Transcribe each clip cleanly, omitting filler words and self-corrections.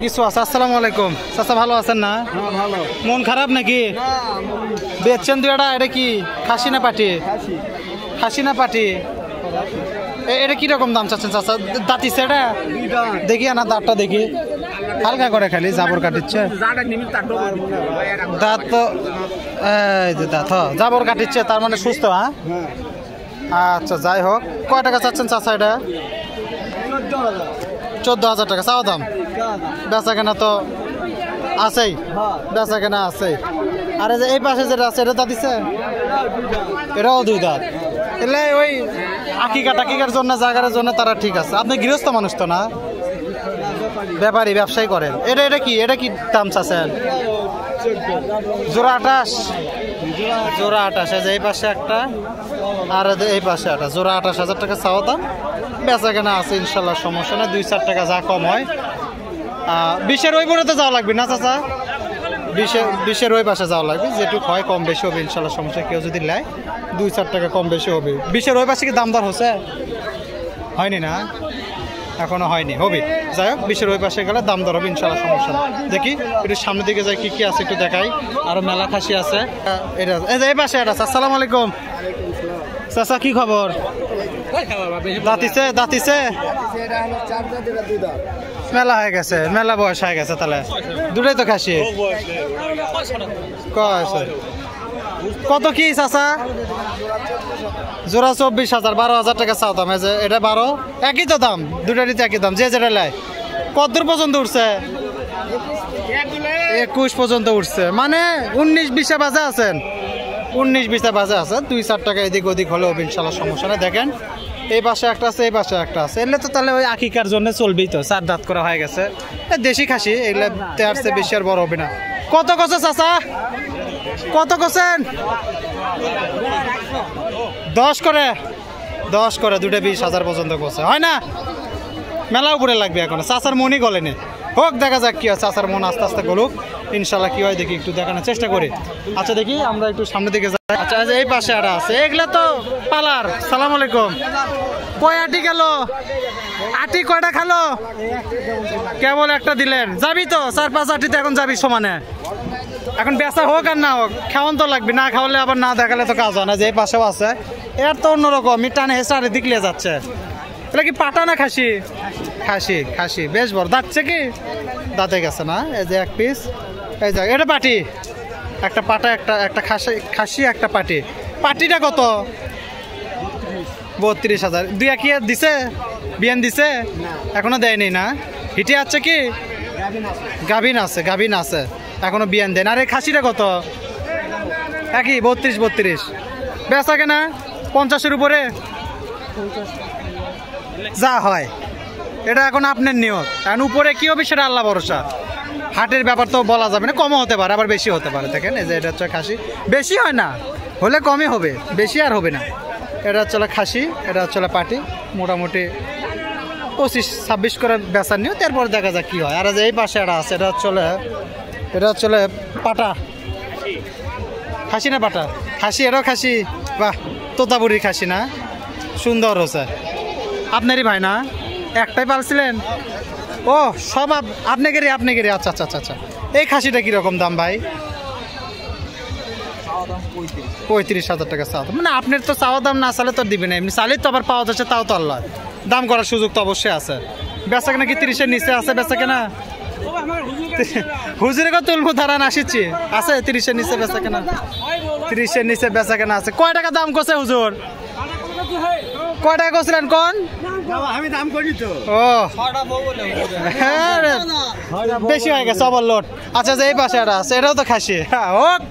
কিছু আছে। আসসালামু আলাইকুম চাচা, ভালো আছেন না? ভালো। মন খারাপ নাকি? বেচছেন দুইটা? এটা কি খাসি না পাটি? খাসি না পাটি? এটা কিরকম দাম চাচ্ছেন চাচা? দাঁতিছে এটা? দেখি না দাঁতটা দেখি, হালকা করে খালি জাবর কাটিচ্ছে দাঁত তো। এই যে দাঁত জাবর কাটিচ্ছে, তার মানে সুস্থ। হ্যাঁ আচ্ছা, যাই হোক। কয় টাকা চাচ্ছেন চাচা এটা? 14,000 টাকা চাও দাম। বেচা কেনা তো আছেই, বেচা কেনা আছেই। আর এই পাশে যেটা আছে এটা দাঁত দিচ্ছে, এটাও দুই দাঁত। এলে ওই আকিকা টাকিকার জন্য, জায়গার জন্য তারা ঠিক আছে। আপনি গৃহস্থ মানুষ তো না? ব্যাপারী, ব্যবসায়ী করেন। এটা কি, এটা কি দাম চাচ্ছেন? জোড়া 28? জোড়া 28। এই পাশে একটা আর এই পাশে একটা, জোড়া 28,000 টাকা চাওয়া দাম। বেচা কেনা আছে ইনশাল্লাহ, সমস্যা না। 2-4 টাকা যা কম হয়। 20-এর ওই বোনেতে যাওয়া লাগবে না চাচা? 20-এর ওই পাশে যাওয়া লাগবে, যেটুক হয় কম বেশি হবে ইনশাল্লাহ, সমস্যা। কেউ যদি নেয় 2-4 টাকা কম বেশি হবে। 20-এর ওই পাশে কি দাম দর হচ্ছে? হয়নি না, এখনো হয়নি, হবে। যাই হোক, 20-এর ওই পাশে গেলে দাম দর হবে ইনশাল্লাহ, সমস্যা না। দেখি একটু সামনের দিকে যাই, কি কি আছে একটু দেখাই। আরো মেলা খাসি আছে। এটা এই পাশে এটা। আসসালামু আলাইকুম চাচা, কি খবর? দাঁতিছে? দাঁতিছে? মেলা হয়ে গেছে, মেলা বয়স হয়ে গেছে তাহলে। দুটাই তো খাসি। কত কি চাচা? জোড়া 24,000, 12,000 টাকা চাও দাম। এটা 12, একই তো দাম, দুটারই তো একই দাম। যে যেটা লাই কত পর্যন্ত উঠছে? 21 পর্যন্ত উঠছে, মানে 19-20 বাজে আছেন। 19-20 বাজে আছে। 2-4 টাকা এদিক ওদিক হলেও ইনশাল্লাহ, সমস্যা নেই। দেখেন এই পাশে একটা আছে, এই পাশে একটা আছে। এলে তো তাহলে ওই আকিকার জন্য চলবেই তো। 4 দাঁত করা হয়ে গেছে। দেশি খাসি এগুলা তেয়ারছে, বেশি আর বড় হবে না। কত কছে চাচা? কত কছেন? 10 করে? 10 করে, দুটো 20,000 পর্যন্ত কছে, হয় না? মেলা উপরে লাগবে এখন। চাচার মনই গলেনি, হোক, দেখা যাক কি হয়। চাচার মন আস্তে আস্তে গলুক ইনশাল্লাহ, কি হয় দেখি, একটু দেখানোর চেষ্টা করি। আচ্ছা দেখি, আমরা একটু সামনের দিকে যাই। আচ্ছা, এই পাশে একটা আছে, এগুলা তো পালার। সালাম আলাইকুম। কয় আটি গেল? আটি কয়টা খালো? কেবল একটা দিলেন। যাবি তো 4-5 আটিতে এখন যাবি সমানে। এখন বেচা হোক আর না হোক, খাওয়ান তো লাগবে। না খাওয়ালে আবার না দেখালে তো কাজ হয় না। যে এই পাশেও আছে, এর তো অন্যরকম, টানে হেসারে দিকলে যাচ্ছে। এটা কি পাটা না খাসি? খাসি। খাসি বেশ বড়। দাঁতছে কি? দাঁতে গেছে না। এই যে এক পিস, এই যে এটা পাটি। একটা পাটা, একটা খাসি, একটা পাটি। পাটিটা কত? 32,000। 2-1 দিছে? বিয়ান দিছে? এখনো দেয়নি না? হিটে আছে কি? গাভিন আছে, গাভিন আছে, এখনো বিয়ান দেন। আর এই খাসিটা কত? একই 32। বেচা কেনা 50-এর উপরে যা হয়। এটা এখন আপনার নিয়ত, কারণ উপরে কি হবে সেটা আল্লাহ ভরসা। হাটের ব্যাপার তো বলা যাবে না, কমও হতে পারে আবার বেশি হতে পারে। দেখেন এই যে এটা হচ্ছে খাসি, বেশি হয় না, হলে কমই হবে, বেশি আর হবে না। এটা হচ্ছে খাসি, এটা হচ্ছে পাটি। মোটামুটি 25-26 করে বেচার নিও, তারপর দেখা যাক কি হয়। আর এই পাশে এটা আছে, এটা হচ্ছে পাটা। খাসি না পাটা? খাসি। এটাও খাসি। বাহ, তোতাপুরির খাসি না? সুন্দর হচ্ছে। আপনারই ভাই না? একটাই পালছিলেন? ও সব আপনাকেরই? আচ্ছা আচ্ছা আচ্ছা আচ্ছা। এই খাসিটা কিরকম দাম ভাই? 35,000 টাকা চাওয়া দাম। মানে আপনার তো চাওয়া দাম না চালে তো দিবে না, এমনি চালে তো আবার পাওয়া যাচ্ছে, তাও তো আল্লাহ। দাম করার সুযোগ তো অবশ্যই আছে। বেচা কেনা কি 30-এর নিচে আছে? বেচা কেনা হুজুরে কত তুলবো ধারান আসিচ্ছি আছে? 30-এর নিচে বেচা কেনা? 30-এর নিচে বেচা কেনা আছে। কয় টাকা দাম করছে হুজুর? কয় টাকা করছিলেন কোন? আমি দাম করি তো। ও বেশি হয়ে গেছে, ওভার লোড। আচ্ছা, যে এই পাশে এটা আছে, এটাও তো খাসি। হোক,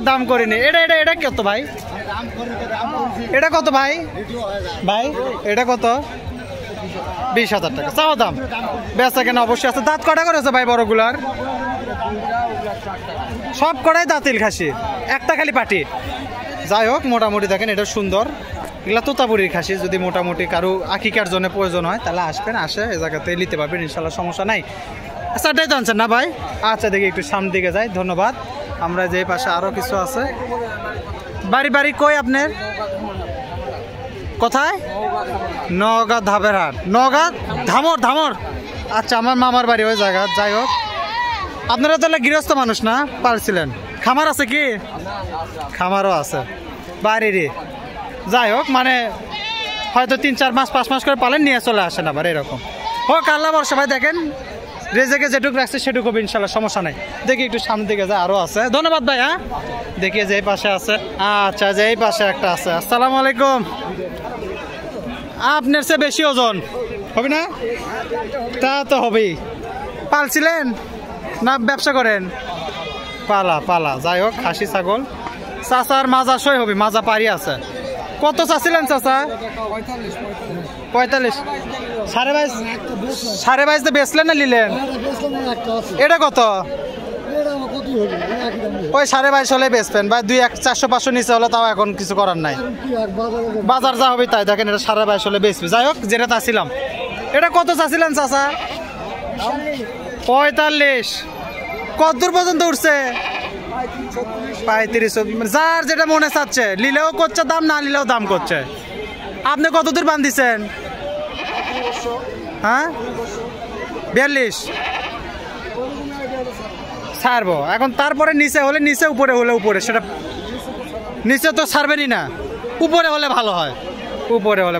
দাম করিনি। এটা কত ভাই? এটা কত ভাই? এটা কত? 20,000 টাকা চাওয়া দাম। বেচা কেনা অবশ্যই আছে। দাঁত কটা করেছে ভাই বড়গুলার? সব কটাই দাঁতিল খাসি, একটা খালি পাটি। যাই হোক, মোটামুটি দেখেন এটা সুন্দর। এগুলা তোতাপুরির খাসি। যদি মোটামুটি কারো আকিকার জন্য প্রয়োজন হয় তাহলে আসবেন, আসে এই জায়গাতে নিতে পারবেন ইনশাল্লাহ, সমস্যা নাই। চারটাই তো আনছেন না ভাই? আচ্ছা দেখি একটু সামনের দিকে যাই, ধন্যবাদ। আমরা যে পাশে আরও কিছু আছে। বাড়ি কই আপনার? কোথায়? নওগাঁ ধাপের হাট, নওগাঁ ধামর ধামর। আচ্ছা, আমার মামার বাড়ি ওই জায়গা। যাই হোক, আপনারা তাহলে গৃহস্থ মানুষ না? পারছিলেন। খামার আছে কি? খামারও আছে বাড়িরই। যাই হোক, মানে হয়তো 3-4 মাস 5 মাস করে পালেন, নিয়ে চলে আসেন আবার, এরকম হোক। আল্লাহ বর্ষা ভাই, দেখেন রেজেকে যেটুকু রাখছে সেটুকু হবে ইনশাল্লাহ, সমস্যা নাই। দেখি একটু সামনের দিকে যায়, আরও আছে। ধন্যবাদ ভাই। হ্যাঁ, দেখি যে এই পাশে আছে। আচ্ছা, যে এই পাশে একটা আছে। আসসালামু আলাইকুম। আপনার চেয়ে বেশি ওজন হবে না? তা তো হবেই। পালছিলেন না ব্যবসা করেন? পালা পালা। যাই হোক, খাসি ছাগল। চাচার মাজা সই হবে, মাজা পারি আছে। কত চাচ্ছিলেন চাচা? 45। 22.5 বেচলেন না নিলেন? এটা কত? ওই 22.5 হলে বেচবেন ভাই। 2-400-500 নিচে হলে তাও এখন কিছু করার নাই। বাজার যা হবে তাই। দেখেন, এটা 22.5 হলে বেচবে। যাই হোক, যেটা চাচ্ছিলাম। এটা কত চাচ্ছিলেন চাচা? 45। কত দূর পর্যন্ত উঠছে? 35। যার যেটা মনে চাচ্ছে, নিলেও করছে দাম, না নিলেও দাম করছে। আপনি কত দূর বান্ধিছেন? হ্যাঁ, 42 ছাড়বো এখন। তারপরে নিচে হলে নিচে, উপরে হলে উপরে। সেটা নিচে তো ছাড়বেনই না, উপরে হলে ভালো হয়। উপরে হলে